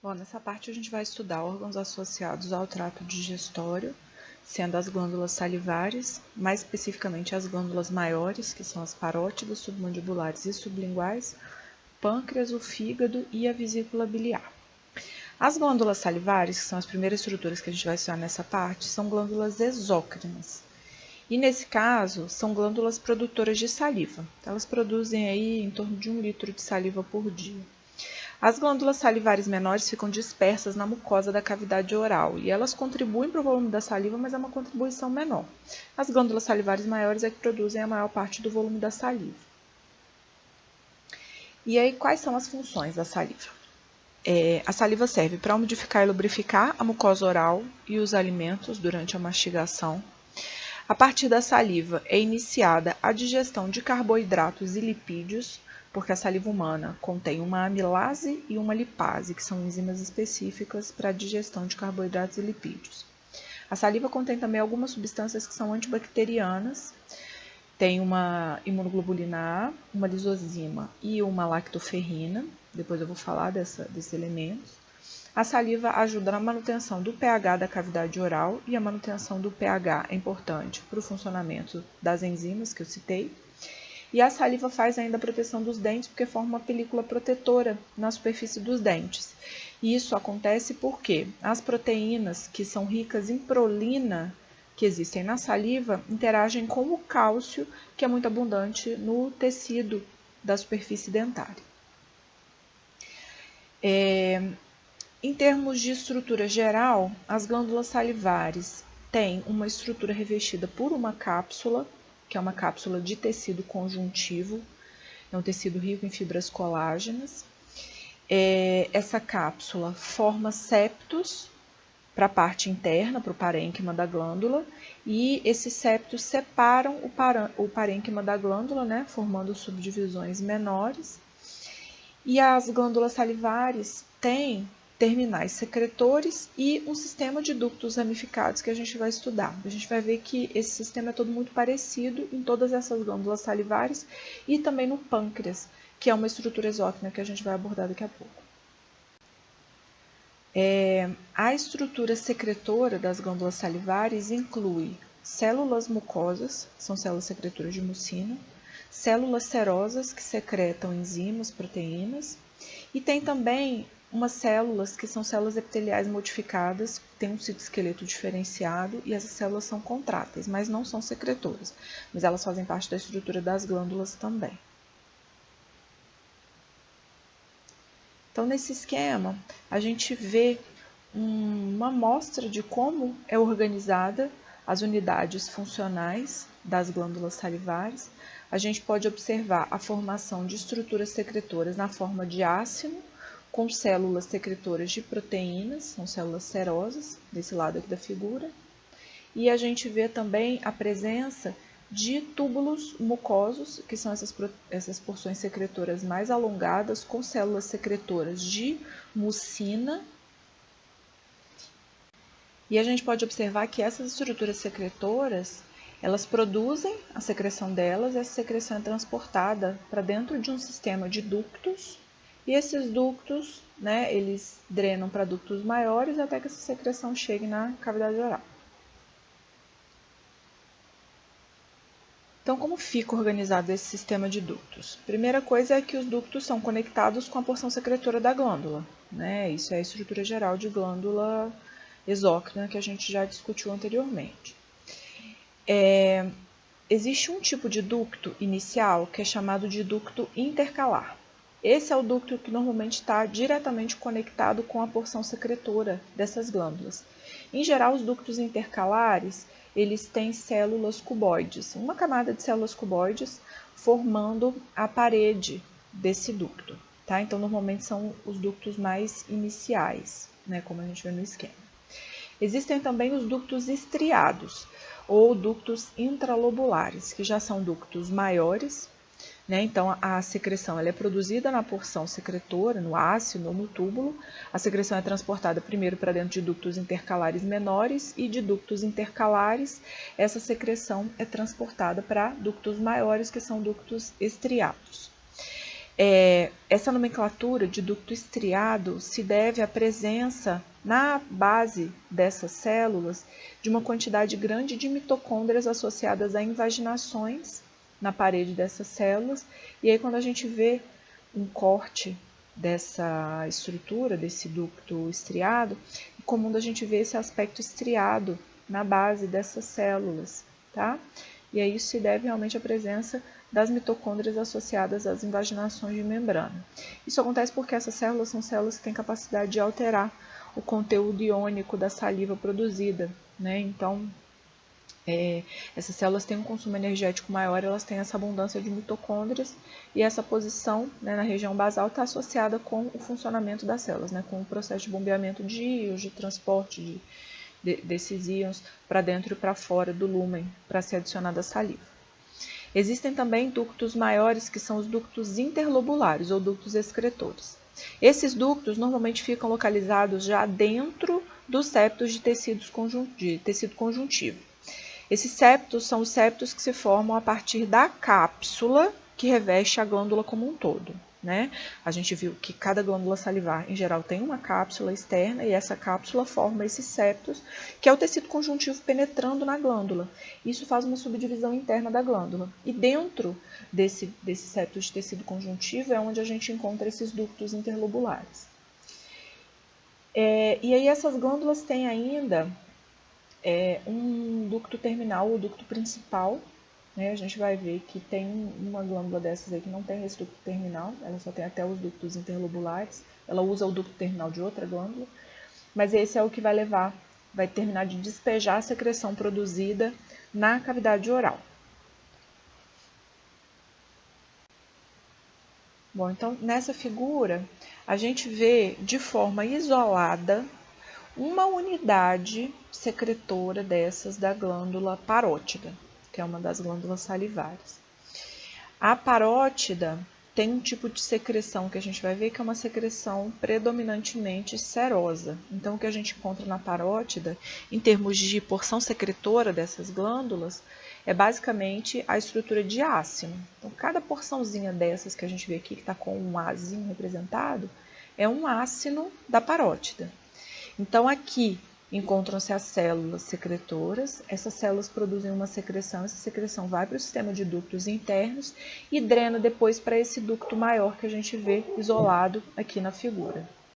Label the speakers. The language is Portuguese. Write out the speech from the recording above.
Speaker 1: Bom, nessa parte a gente vai estudar órgãos associados ao trato digestório, sendo as glândulas salivares, mais especificamente as glândulas maiores, que são as parótidas, submandibulares e sublinguais, pâncreas, o fígado e a vesícula biliar. As glândulas salivares, que são as primeiras estruturas que a gente vai estudar nessa parte, são glândulas exócrinas. E nesse caso, são glândulas produtoras de saliva. Elas produzem aí em torno de 1 litro de saliva por dia. As glândulas salivares menores ficam dispersas na mucosa da cavidade oral e elas contribuem para o volume da saliva, mas é uma contribuição menor. As glândulas salivares maiores é que produzem a maior parte do volume da saliva. E aí, quais são as funções da saliva? A saliva serve para umidificar e lubrificar a mucosa oral e os alimentos durante a mastigação. A partir da saliva é iniciada a digestão de carboidratos e lipídios, porque a saliva humana contém uma amilase e uma lipase, que são enzimas específicas para a digestão de carboidratos e lipídios. A saliva contém também algumas substâncias que são antibacterianas, tem uma imunoglobulina A, uma lisozima e uma lactoferrina, depois eu vou falar desses elementos. A saliva ajuda na manutenção do pH da cavidade oral e a manutenção do pH é importante para o funcionamento das enzimas que eu citei. E a saliva faz ainda a proteção dos dentes porque forma uma película protetora na superfície dos dentes. E isso acontece porque as proteínas que são ricas em prolina que existem na saliva interagem com o cálcio, que é muito abundante no tecido da superfície dentária. Em termos de estrutura geral, as glândulas salivares têm uma estrutura revestida por uma cápsula, que é uma cápsula de tecido conjuntivo, é um tecido rico em fibras colágenas. Essa cápsula forma septos para a parte interna, para o parênquima da glândula, e esses septos separam o parênquima da glândula, né, formando subdivisões menores. E as glândulas salivares têm terminais secretores e um sistema de ductos ramificados que a gente vai estudar. A gente vai ver que esse sistema é todo muito parecido em todas essas glândulas salivares e também no pâncreas, que é uma estrutura exócrina que a gente vai abordar daqui a pouco. A estrutura secretora das glândulas salivares inclui células mucosas, que são células secretoras de mucina, células serosas, que secretam enzimas, proteínas, e tem também umas células que são células epiteliais modificadas, têm um citoesqueleto diferenciado e essas células são contráteis, mas não são secretoras, mas elas fazem parte da estrutura das glândulas também. Então, nesse esquema, a gente vê uma amostra de como é organizada as unidades funcionais das glândulas salivares. A gente pode observar a formação de estruturas secretoras na forma de ácido, com células secretoras de proteínas, são células serosas, desse lado aqui da figura. E a gente vê também a presença de túbulos mucosos, que são essas porções secretoras mais alongadas, com células secretoras de mucina. E a gente pode observar que essas estruturas secretoras, elas produzem a secreção delas, essa secreção é transportada para dentro de um sistema de ductos, e esses ductos, né, eles drenam para ductos maiores até que essa secreção chegue na cavidade oral. Então, como fica organizado esse sistema de ductos? Primeira coisa é que os ductos são conectados com a porção secretora da glândula, né? Isso é a estrutura geral de glândula exócrina que a gente já discutiu anteriormente. Existe um tipo de ducto inicial que é chamado de ducto intercalar. Esse é o ducto que normalmente está diretamente conectado com a porção secretora dessas glândulas. Em geral, os ductos intercalares, eles têm células cuboides, uma camada de células cuboides formando a parede desse ducto, tá? Então, normalmente são os ductos mais iniciais, né, como a gente vê no esquema. Existem também os ductos estriados, ou ductos intralobulares, que já são ductos maiores, né? Então, a secreção ela é produzida na porção secretora, no ácido ou no túbulo. A secreção é transportada primeiro para dentro de ductos intercalares menores e de ductos intercalares, essa secreção é transportada para ductos maiores, que são ductos estriados. Essa nomenclatura de ducto estriado se deve à presença na base dessas células de uma quantidade grande de mitocôndrias associadas a invaginações na parede dessas células. E aí, quando a gente vê um corte dessa estrutura, desse ducto estriado, é comum a gente ver esse aspecto estriado na base dessas células, tá? E aí isso se deve realmente à presença das mitocôndrias associadas às invaginações de membrana. Isso acontece porque essas células são células que têm capacidade de alterar o conteúdo iônico da saliva produzida, né? Então, essas células têm um consumo energético maior, elas têm essa abundância de mitocôndrias e essa posição, né, na região basal está associada com o funcionamento das células, né, com o processo de bombeamento de íons, de transporte desses íons para dentro e para fora do lúmen para ser adicionada a saliva. Existem também ductos maiores que são os ductos interlobulares ou ductos excretores. Esses ductos normalmente ficam localizados já dentro dos septos de tecido conjuntivo. Esses septos são os septos que se formam a partir da cápsula que reveste a glândula como um todo, né? A gente viu que cada glândula salivar, em geral, tem uma cápsula externa e essa cápsula forma esses septos, que é o tecido conjuntivo penetrando na glândula. Isso faz uma subdivisão interna da glândula. E dentro desse septo de tecido conjuntivo é onde a gente encontra esses ductos interlobulares. E aí essas glândulas têm ainda um ducto terminal, o ducto principal, né? A gente vai ver que tem uma glândula dessas aí que não tem esse ducto terminal, ela só tem até os ductos interlobulares, ela usa o ducto terminal de outra glândula, mas esse é o que vai terminar de despejar a secreção produzida na cavidade oral. Bom, então nessa figura a gente vê de forma isolada uma unidade secretora dessas da glândula parótida, que é uma das glândulas salivares. A parótida tem um tipo de secreção que a gente vai ver que é uma secreção predominantemente serosa. Então, o que a gente encontra na parótida, em termos de porção secretora dessas glândulas, é basicamente a estrutura de ácino. Então, cada porçãozinha dessas que a gente vê aqui, que está com um Azinho representado, é um ácino da parótida. Então, aqui encontram-se as células secretoras, essas células produzem uma secreção, essa secreção vai para o sistema de ductos internos e drena depois para esse ducto maior que a gente vê isolado aqui na figura.